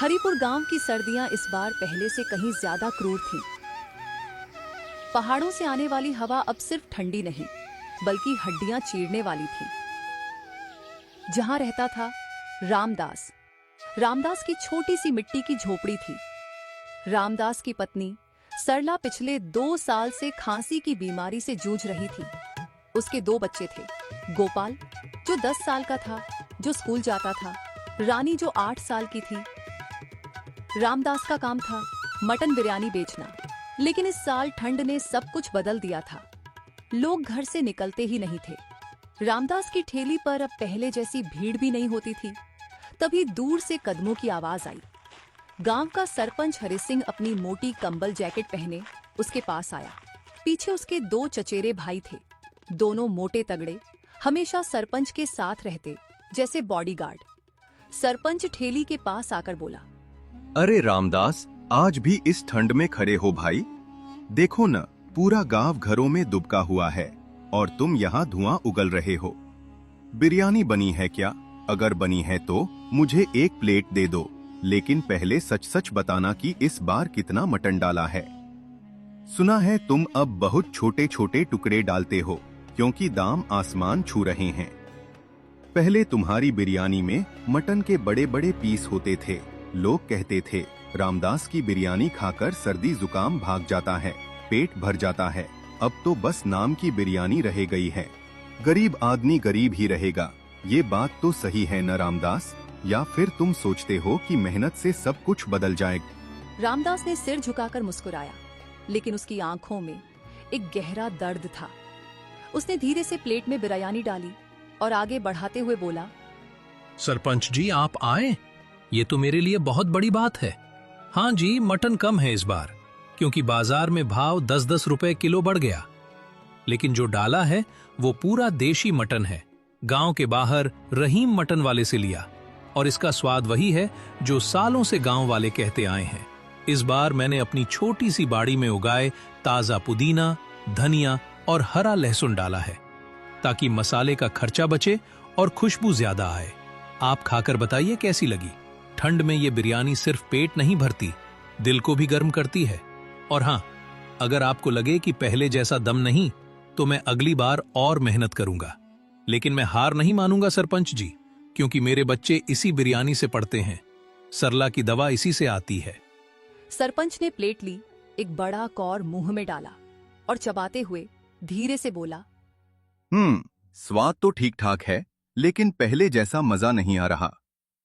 हरिपुर गांव की सर्दियां इस बार पहले से कहीं ज्यादा क्रूर थीं। पहाड़ों से आने वाली हवा अब सिर्फ ठंडी नहीं, बल्कि हड्डियां चीरने वाली थी। जहां रहता था रामदास, रामदास की छोटी सी मिट्टी की झोपड़ी थी। रामदास की पत्नी सरला पिछले 2 साल से खांसी की बीमारी से जूझ रही थी। उसके 2 बच्चे थे, गोपाल जो 10 साल का था, जो स्कूल जाता था, रानी जो 8 साल की थी। रामदास का काम था मटन बिरयानी बेचना, लेकिन इस साल ठंड ने सब कुछ बदल दिया था। लोग घर से निकलते ही नहीं थे। रामदास की ठेली पर अब पहले जैसी भीड़ भी नहीं होती थी। तभी दूर से कदमों की आवाज आई। गांव का सरपंच हरि सिंह अपनी मोटी कंबल जैकेट पहने उसके पास आया। पीछे उसके 2 चचेरे भाई थे, दोनों मोटे तगड़े, हमेशा सरपंच के साथ रहते जैसे बॉडीगार्ड। सरपंच ठेली के पास आकर बोला, अरे रामदास, आज भी इस ठंड में खड़े हो भाई? देखो न, पूरा गांव घरों में दुबका हुआ है और तुम यहाँ धुआं उगल रहे हो। बिरयानी बनी है क्या? अगर बनी है तो मुझे 1 प्लेट दे दो, लेकिन पहले सच सच बताना कि इस बार कितना मटन डाला है। सुना है तुम अब बहुत छोटे छोटे टुकड़े डालते हो, क्योंकि दाम आसमान छू रहे हैं। पहले तुम्हारी बिरयानी में मटन के बड़े बड़े पीस होते थे। लोग कहते थे रामदास की बिरयानी खाकर सर्दी जुकाम भाग जाता है, पेट भर जाता है। अब तो बस नाम की बिरयानी रह गई है। गरीब आदमी गरीब ही रहेगा। ये बात तो सही है न रामदास? या फिर तुम सोचते हो कि मेहनत से सब कुछ बदल जाएगा? रामदास ने सिर झुकाकर मुस्कुराया, लेकिन उसकी आंखों में एक गहरा दर्द था। उसने धीरे से प्लेट में बिरयानी डाली और आगे बढ़ाते हुए बोला, सरपंच जी, आप आए, ये तो मेरे लिए बहुत बड़ी बात है। हाँ जी, मटन कम है इस बार, क्योंकि बाजार में भाव 10-10 रुपए किलो बढ़ गया। लेकिन जो डाला है वो पूरा देशी मटन है, गांव के बाहर रहीम मटन वाले से लिया, और इसका स्वाद वही है जो सालों से गांव वाले कहते आए हैं। इस बार मैंने अपनी छोटी सी बाड़ी में उगाए ताजा पुदीना, धनिया और हरा लहसुन डाला है, ताकि मसाले का खर्चा बचे और खुशबू ज्यादा आए। आप खाकर बताइए कैसी लगी। ठंड में ये बिरयानी सिर्फ पेट नहीं भरती, दिल को भी गर्म करती है। और हाँ, अगर आपको लगे कि पहले जैसा दम नहीं, तो मैं अगली बार और मेहनत करूंगा। लेकिन मैं हार नहीं मानूंगा सरपंच जी, क्योंकि मेरे बच्चे इसी बिरयानी से पढ़ते हैं। सरला की दवा इसी से आती है। सरपंच ने प्लेट ली, एक बड़ा कौर मुंह में डाला और चबाते हुए धीरे से बोला, स्वाद तो ठीक ठाक है, लेकिन पहले जैसा मजा नहीं आ रहा।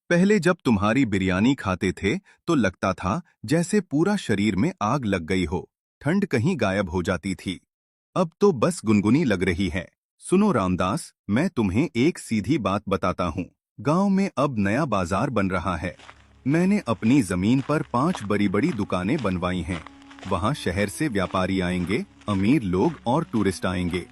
पहले जब तुम्हारी बिरयानी खाते थे तो लगता था जैसे पूरा शरीर में आग लग गई हो, ठंड कहीं गायब हो जाती थी। अब तो बस गुनगुनी लग रही है। सुनो रामदास, मैं तुम्हें एक सीधी बात बताता हूँ। गांव में अब नया बाजार बन रहा है। मैंने अपनी जमीन पर 5 बड़ी बड़ी दुकानें बनवाई हैं। वहाँ शहर से व्यापारी आएंगे, अमीर लोग और टूरिस्ट आएंगे।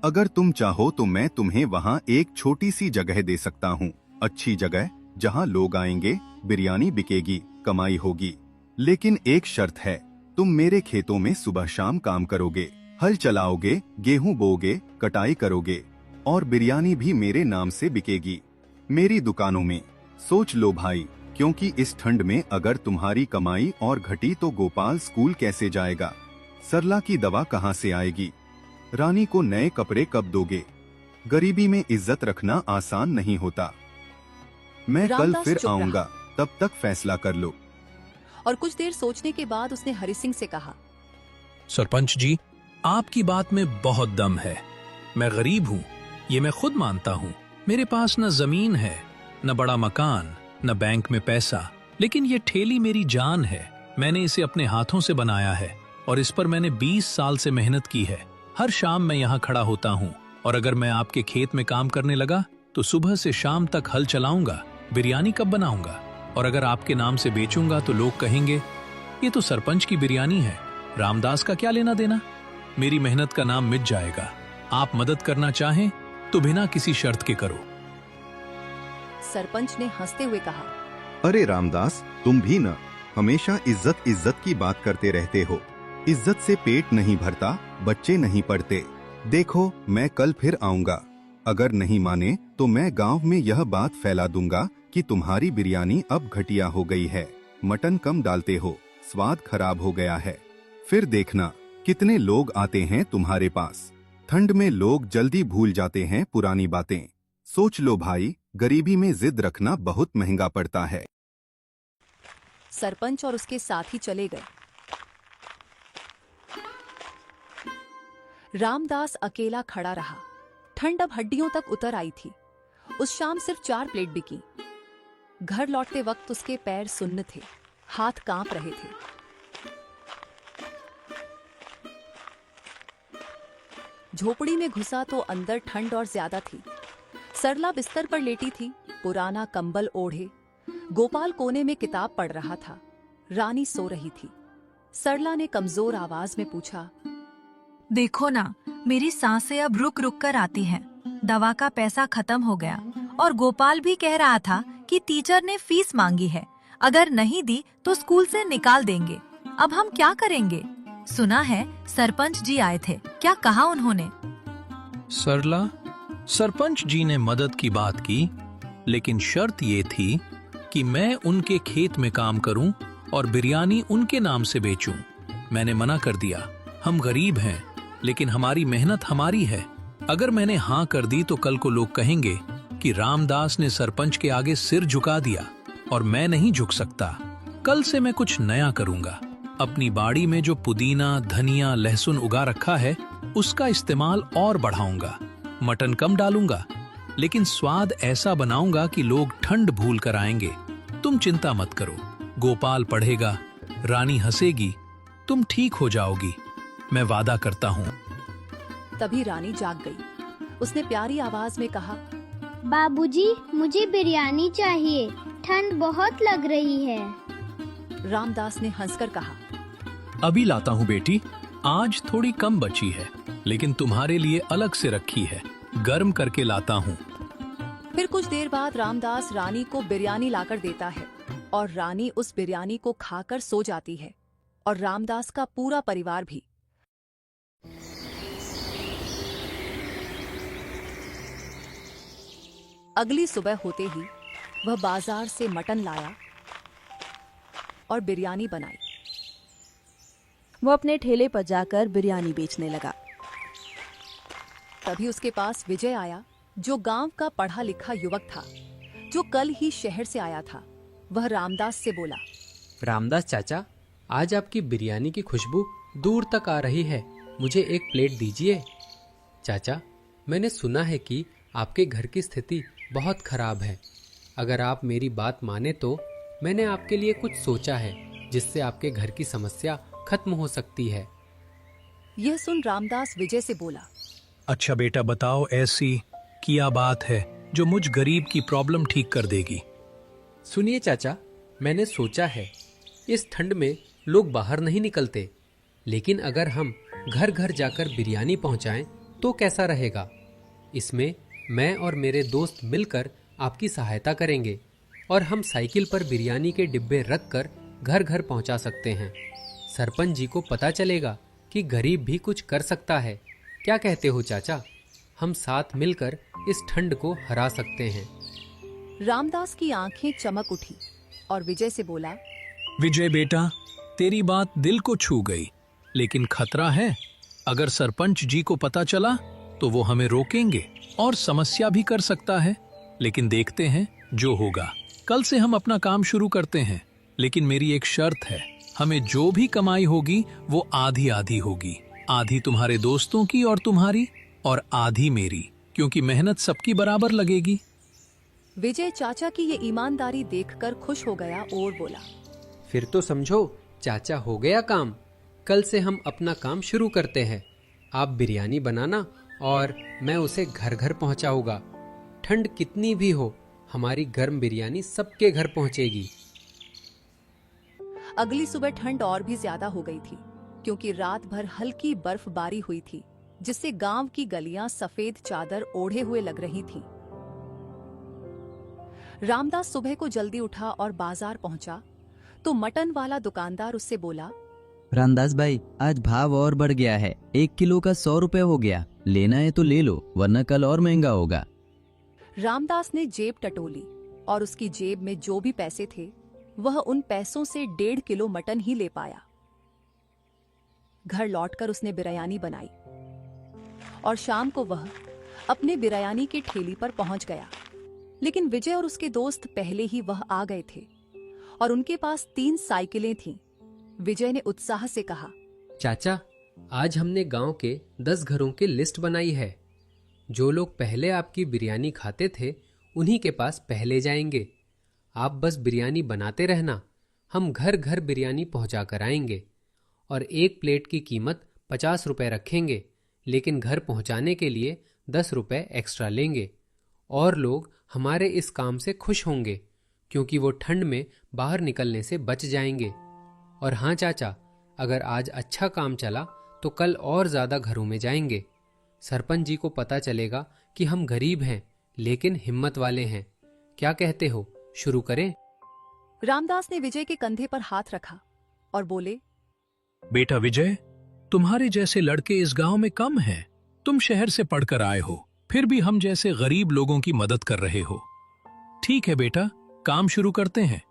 अगर तुम चाहो तो मैं तुम्हें वहाँ एक छोटी सी जगह दे सकता हूँ, अच्छी जगह जहाँ लोग आएंगे, बिरयानी बिकेगी, कमाई होगी। लेकिन एक शर्त है, तुम मेरे खेतों में सुबह शाम काम करोगे, हल चलाओगे, गेहूं बोओगे, कटाई करोगे, और बिरयानी भी मेरे नाम से बिकेगी, मेरी दुकानों में। सोच लो भाई, क्योंकि इस ठंड में अगर तुम्हारी कमाई और घटी तो गोपाल स्कूल कैसे जाएगा? सरला की दवा कहाँ से आएगी? रानी को नए कपड़े कब दोगे? गरीबी में इज्जत रखना आसान नहीं होता। मैं कल फिर आऊंगा, तब तक फैसला कर लो। और कुछ देर सोचने के बाद उसने हरि सिंह से कहा, सरपंच जी, आपकी बात में बहुत दम है। मैं गरीब हूँ, ये मैं खुद मानता हूँ। मेरे पास न जमीन है, न बड़ा मकान, न बैंक में पैसा, लेकिन ये ठेली मेरी जान है। मैंने इसे अपने हाथों से बनाया है और इस पर मैंने 20 साल से मेहनत की है। हर शाम मैं यहाँ खड़ा होता हूँ, और अगर मैं आपके खेत में काम करने लगा तो सुबह से शाम तक हल चलाऊंगा, बिरयानी कब बनाऊंगा, और अगर आपके नाम से बेचूंगा तो लोग कहेंगे ये तो सरपंच की बिरयानी है, रामदास का क्या लेना देना। मेरी मेहनत का नाम मिट जाएगा। आप मदद करना चाहें तो बिना किसी शर्त के करो। सरपंच ने हंसते हुए कहा, अरे रामदास, तुम भी न हमेशा इज्जत इज्जत की बात करते रहते हो। इज्जत से पेट नहीं भरता, बच्चे नहीं पढ़ते। देखो, मैं कल फिर आऊंगा। अगर नहीं माने तो मैं गांव में यह बात फैला दूंगा कि तुम्हारी बिरयानी अब घटिया हो गई है। मटन कम डालते हो, स्वाद खराब हो गया है। फिर देखना कितने लोग आते हैं तुम्हारे पास। ठंड में लोग जल्दी भूल जाते हैं पुरानी बातें। सोच लो भाई, गरीबी में जिद रखना बहुत महंगा पड़ता है। सरपंच और उसके साथी चले गए। रामदास अकेला खड़ा रहा। ठंड अब हड्डियों तक उतर आई थी। उस शाम सिर्फ 4 प्लेट बिकी। घर लौटते वक्त उसके पैर सुन्न थे, हाथ कांप रहे थे। झोपड़ी में घुसा तो अंदर ठंड और ज्यादा थी। सरला बिस्तर पर लेटी थी, पुराना कंबल ओढ़े। गोपाल कोने में किताब पढ़ रहा था। रानी सो रही थी। सरला ने कमजोर आवाज में पूछा, देखो ना, मेरी सांसें अब रुक रुक कर आती हैं। दवा का पैसा खत्म हो गया और गोपाल भी कह रहा था कि टीचर ने फीस मांगी है, अगर नहीं दी तो स्कूल से निकाल देंगे। अब हम क्या करेंगे? सुना है सरपंच जी आए थे, क्या कहा उन्होंने? सरला, सरपंच जी ने मदद की बात की, लेकिन शर्त ये थी कि मैं उनके खेत में काम करूं और बिरयानी उनके नाम से बेचूं। मैंने मना कर दिया। हम गरीब हैं, लेकिन हमारी मेहनत हमारी है। अगर मैंने हाँ कर दी तो कल को लोग कहेंगे कि रामदास ने सरपंच के आगे सिर झुका दिया, और मैं नहीं झुक सकता। कल से मैं कुछ नया करूंगा। अपनी बाड़ी में जो पुदीना, धनिया, लहसुन उगा रखा है, उसका इस्तेमाल और बढ़ाऊंगा। मटन कम डालूंगा, लेकिन स्वाद ऐसा बनाऊंगा कि लोग ठंड भूल कर आएंगे। तुम चिंता मत करो। गोपाल पढ़ेगा, रानी हंसेगी, तुम ठीक हो जाओगी, मैं वादा करता हूँ। तभी रानी जाग गई। उसने प्यारी आवाज में कहा, बाबूजी, मुझे बिरयानी चाहिए, ठंड बहुत लग रही है। रामदास ने हंसकर कहा, अभी लाता हूँ बेटी, आज थोड़ी कम बची है, लेकिन तुम्हारे लिए अलग से रखी है, गर्म करके लाता हूँ। फिर कुछ देर बाद रामदास रानी को बिरयानी लाकर देता है और रानी उस बिरयानी को खाकर सो जाती है, और रामदास का पूरा परिवार भी। अगली सुबह होते ही वह बाजार से मटन लाया और बिरयानी बनाई। वो अपने ठेले पर जाकर बिरयानी बेचने लगा। तभी उसके पास विजय आया, जो गांव का पढ़ा लिखा युवक था, जो कल ही शहर से आया था। वह रामदास से बोला, रामदास चाचा, आज आपकी बिरयानी की खुशबू दूर तक आ रही है, मुझे एक प्लेट दीजिए। चाचा, मैंने सुना है कि आपके घर की स्थिति बहुत खराब है। अगर आप मेरी बात माने तो मैंने आपके लिए कुछ सोचा है, जिससे आपके घर की समस्या खत्म हो सकती है। यह सुन रामदास विजय से बोला, अच्छा बेटा, बताओ ऐसी क्या बात है जो मुझ गरीब की प्रॉब्लम ठीक कर देगी? सुनिए चाचा, मैंने सोचा है, इस ठंड में लोग बाहर नहीं निकलते, लेकिन अगर हम घर घर जाकर बिरयानी पहुंचाएं तो कैसा रहेगा? इसमें मैं और मेरे दोस्त मिलकर आपकी सहायता करेंगे और हम साइकिल पर बिरयानी के डिब्बे रखकर घर घर पहुंचा सकते हैं। सरपंच जी को पता चलेगा कि गरीब भी कुछ कर सकता है। क्या कहते हो चाचा? हम साथ मिलकर इस ठंड को हरा सकते हैं। रामदास की आंखें चमक उठी और विजय से बोला, विजय बेटा, तेरी बात दिल को छू गई, लेकिन खतरा है। अगर सरपंच जी को पता चला तो वो हमें रोकेंगे और समस्या भी कर सकता है। लेकिन देखते हैं जो होगा। कल से हम अपना काम शुरू करते हैं, लेकिन मेरी एक शर्त है, हमें जो भी कमाई होगी वो आधी आधी होगी। आधी तुम्हारे दोस्तों की और तुम्हारी, और आधी मेरी, क्योंकि मेहनत सबकी बराबर लगेगी। विजय चाचा की ये ईमानदारी देखकर खुश हो गया और बोला, फिर तो समझो चाचा, हो गया काम। कल से हम अपना काम शुरू करते हैं। आप बिरयानी बनाना और मैं उसे घर घर पहुंचाऊंगा। ठंड कितनी भी हो, हमारी गर्म बिरयानी सबके घर पहुंचेगी। अगली सुबह ठंड और भी ज्यादा हो गई थी, क्योंकि रात भर हल्की बर्फबारी हुई थी, जिससे गांव की गलियां सफेद चादर ओढ़े हुए लग रही थीं। रामदास सुबह को जल्दी उठा और बाजार पहुंचा तो मटन वाला दुकानदार उससे बोला, रामदास भाई, आज भाव और बढ़ गया है, 1 किलो का 100 रुपए हो गया। लेना है तो ले लो, वरना कल और महंगा होगा। रामदास ने जेब टटोली और उसकी जेब में जो भी पैसे थे वह उन पैसों से 1.5 किलो मटन ही ले पाया। घर लौटकर उसने बिरयानी बनाई और शाम को वह अपने बिरयानी की ठेली पर पहुंच गया। लेकिन विजय और उसके दोस्त पहले ही वह आ गए थे और उनके पास 3 साइकिलें थीं। विजय ने उत्साह से कहा, चाचा, आज हमने गांव के 10 घरों की लिस्ट बनाई है। जो लोग पहले आपकी बिरयानी खाते थे उन्हीं के पास पहले जाएंगे। आप बस बिरयानी बनाते रहना, हम घर घर बिरयानी पहुंचा कर आएंगे और एक प्लेट की कीमत 50 रुपए रखेंगे, लेकिन घर पहुंचाने के लिए 10 रुपए एक्स्ट्रा लेंगे। और लोग हमारे इस काम से खुश होंगे क्योंकि वो ठंड में बाहर निकलने से बच जाएंगे। और हाँ चाचा, अगर आज अच्छा काम चला तो कल और ज्यादा घरों में जाएंगे। सरपंच जी को पता चलेगा कि हम गरीब हैं लेकिन हिम्मत वाले हैं। क्या कहते हो, शुरू करें? रामदास ने विजय के कंधे पर हाथ रखा और बोले, बेटा विजय, तुम्हारे जैसे लड़के इस गांव में कम हैं। तुम शहर से पढ़कर आए हो, फिर भी हम जैसे गरीब लोगों की मदद कर रहे हो। ठीक है बेटा, काम शुरू करते हैं,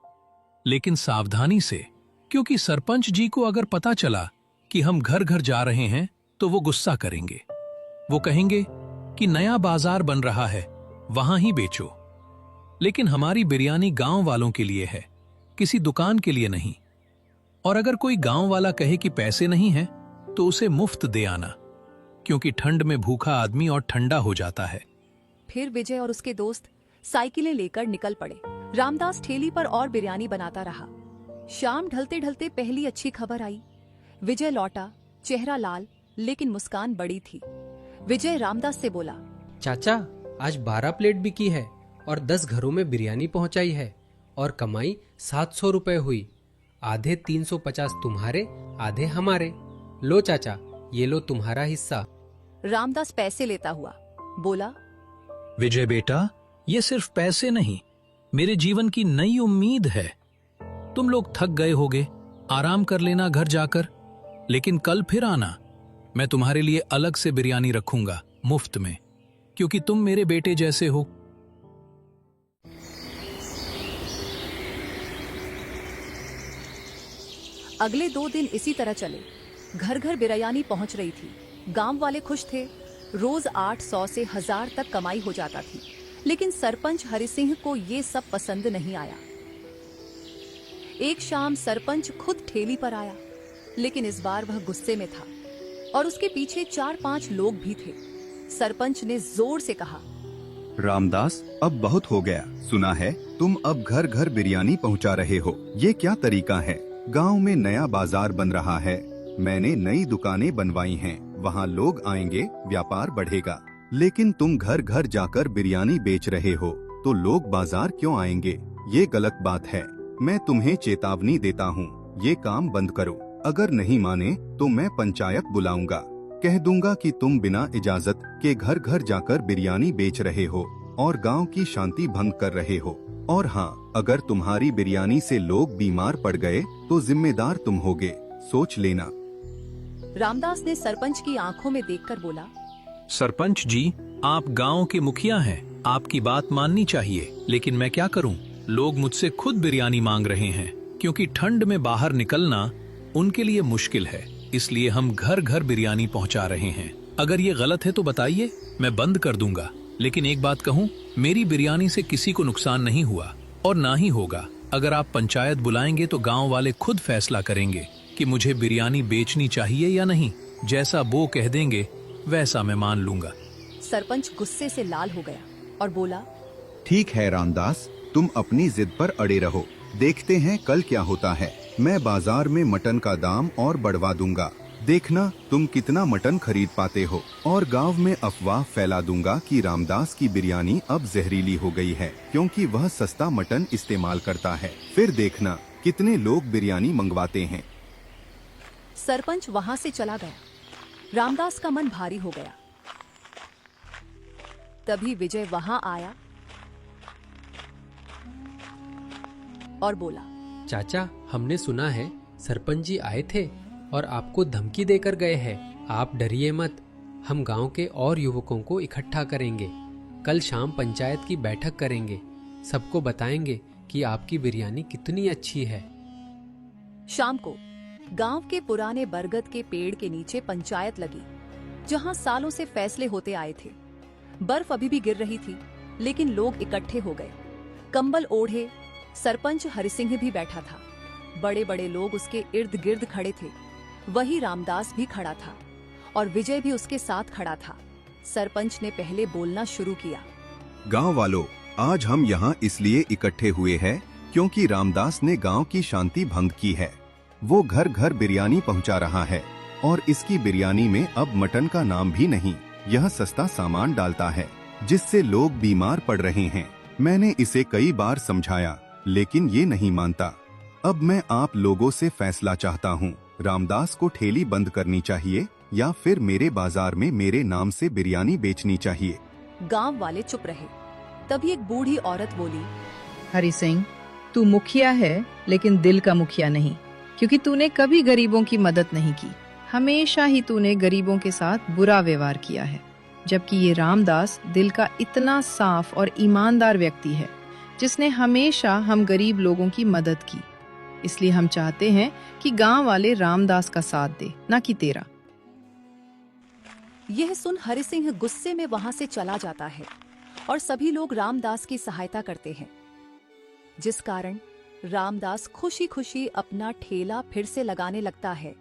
लेकिन सावधानी से, क्योंकि सरपंच जी को अगर पता चला कि हम घर घर जा रहे हैं तो वो गुस्सा करेंगे। वो कहेंगे कि नया बाजार बन रहा है, वहां ही बेचो। लेकिन हमारी बिरयानी गांव वालों के लिए है, किसी दुकान के लिए नहीं। और अगर कोई गांव वाला कहे कि पैसे नहीं हैं, तो उसे मुफ्त दे आना, क्योंकि ठंड में भूखा आदमी और ठंडा हो जाता है। फिर विजय और उसके दोस्त साइकिलें लेकर निकल पड़े। रामदास ठेली पर और बिरयानी बनाता रहा। शाम ढलते ढलते पहली अच्छी खबर आई। विजय लौटा, चेहरा लाल लेकिन मुस्कान बड़ी थी। विजय रामदास से बोला, चाचा, आज 12 प्लेट बिकी है और 10 घरों में बिरयानी पहुंचाई है और कमाई 700 रुपए हुई। आधे 350 तुम्हारे, आधे हमारे। लो चाचा, ये लो तुम्हारा हिस्सा। रामदास पैसे लेता हुआ बोला, विजय बेटा, ये सिर्फ पैसे नहीं, मेरे जीवन की नई उम्मीद है। तुम लोग थक गए होगे, आराम कर लेना घर जाकर, लेकिन कल फिर आना। मैं तुम्हारे लिए अलग से बिरयानी रखूंगा, मुफ्त में, क्योंकि तुम मेरे बेटे जैसे हो। अगले 2 दिन इसी तरह चले। घर घर बिरयानी पहुंच रही थी। गांव वाले खुश थे। रोज 800 से 1000 तक कमाई हो जाता थी। लेकिन सरपंच हरिसिंह को ये सब पसंद नहीं आया। एक शाम सरपंच खुद ठेली पर आया, लेकिन इस बार वह गुस्से में था और उसके पीछे 4-5 लोग भी थे। सरपंच ने जोर से कहा, रामदास, अब बहुत हो गया। सुना है तुम अब घर घर बिरयानी पहुंचा रहे हो। ये क्या तरीका है? गांव में नया बाजार बन रहा है, मैंने नई दुकानें बनवाई हैं, वहाँ लोग आएंगे, व्यापार बढ़ेगा। लेकिन तुम घर घर जाकर बिरयानी बेच रहे हो, तो लोग बाजार क्यों आएंगे? ये गलत बात है। मैं तुम्हें चेतावनी देता हूँ, ये काम बंद करो। अगर नहीं माने तो मैं पंचायत बुलाऊंगा। कह दूंगा कि तुम बिना इजाजत के घर घर जाकर बिरयानी बेच रहे हो और गांव की शांति भंग कर रहे हो। और हाँ, अगर तुम्हारी बिरयानी से लोग बीमार पड़ गए तो जिम्मेदार तुम होगे, सोच लेना। रामदास ने सरपंच की आंखों में देखकर बोला, सरपंच जी, आप गांव के मुखिया हैं, आपकी बात माननी चाहिए, लेकिन मैं क्या करूं? लोग मुझसे खुद बिरयानी मांग रहे हैं, क्योंकि ठंड में बाहर निकलना उनके लिए मुश्किल है, इसलिए हम घर घर बिरयानी पहुंचा रहे हैं। अगर ये गलत है तो बताइए, मैं बंद कर दूंगा। लेकिन एक बात कहूं, मेरी बिरयानी से किसी को नुकसान नहीं हुआ और ना ही होगा। अगर आप पंचायत बुलाएंगे तो गांव वाले खुद फैसला करेंगे कि मुझे बिरयानी बेचनी चाहिए या नहीं। जैसा वो कह देंगे वैसा मैं मान लूंगा। सरपंच गुस्से से लाल हो गया और बोला, ठीक है रामदास, तुम अपनी जिद पर अड़े रहो, देखते हैं कल क्या होता है। मैं बाजार में मटन का दाम और बढ़वा दूंगा, देखना तुम कितना मटन खरीद पाते हो। और गांव में अफवाह फैला दूंगा कि रामदास की बिरयानी अब जहरीली हो गई है, क्योंकि वह सस्ता मटन इस्तेमाल करता है। फिर देखना कितने लोग बिरयानी मंगवाते हैं। सरपंच वहां से चला गया। रामदास का मन भारी हो गया। तभी विजय वहां आया और बोला, चाचा, हमने सुना है सरपंच जी आए थे और आपको धमकी देकर गए हैं। आप डरिए मत, हम गांव के और युवकों को इकट्ठा करेंगे। कल शाम पंचायत की बैठक करेंगे, सबको बताएंगे कि आपकी बिरयानी कितनी अच्छी है। शाम को गांव के पुराने बरगद के पेड़ के नीचे पंचायत लगी, जहां सालों से फैसले होते आए थे। बर्फ अभी भी गिर रही थी, लेकिन लोग इकट्ठे हो गए। कंबल ओढ़े सरपंच हरिसिंह भी बैठा था। बड़े बड़े लोग उसके इर्द गिर्द खड़े थे। वही रामदास भी खड़ा था और विजय भी उसके साथ खड़ा था। सरपंच ने पहले बोलना शुरू किया। गांव वालों, आज हम यहाँ इसलिए इकट्ठे हुए हैं क्योंकि रामदास ने गांव की शांति भंग की है। वो घर घर बिरयानी पहुंचा रहा है और इसकी बिरयानी में अब मटन का नाम भी नहीं, यह सस्ता सामान डालता है, जिससे लोग बीमार पड़ रहे हैं। मैंने इसे कई बार समझाया, लेकिन ये नहीं मानता। अब मैं आप लोगों से फैसला चाहता हूँ, रामदास को ठेली बंद करनी चाहिए या फिर मेरे बाजार में मेरे नाम से बिरयानी बेचनी चाहिए। गांव वाले चुप रहे। तभी एक बूढ़ी औरत बोली, हरि सिंह, तू मुखिया है लेकिन दिल का मुखिया नहीं, क्योंकि तूने कभी गरीबों की मदद नहीं की। हमेशा ही तूने गरीबों के साथ बुरा व्यवहार किया है, जबकि ये रामदास दिल का इतना साफ और ईमानदार व्यक्ति है, जिसने हमेशा हम गरीब लोगों की मदद की। इसलिए हम चाहते हैं कि गांव वाले रामदास का साथ दे, ना कि तेरा। यह सुन हरिसिंह गुस्से में वहां से चला जाता है और सभी लोग रामदास की सहायता करते हैं, जिस कारण रामदास खुशी खुशी अपना ठेला फिर से लगाने लगता है।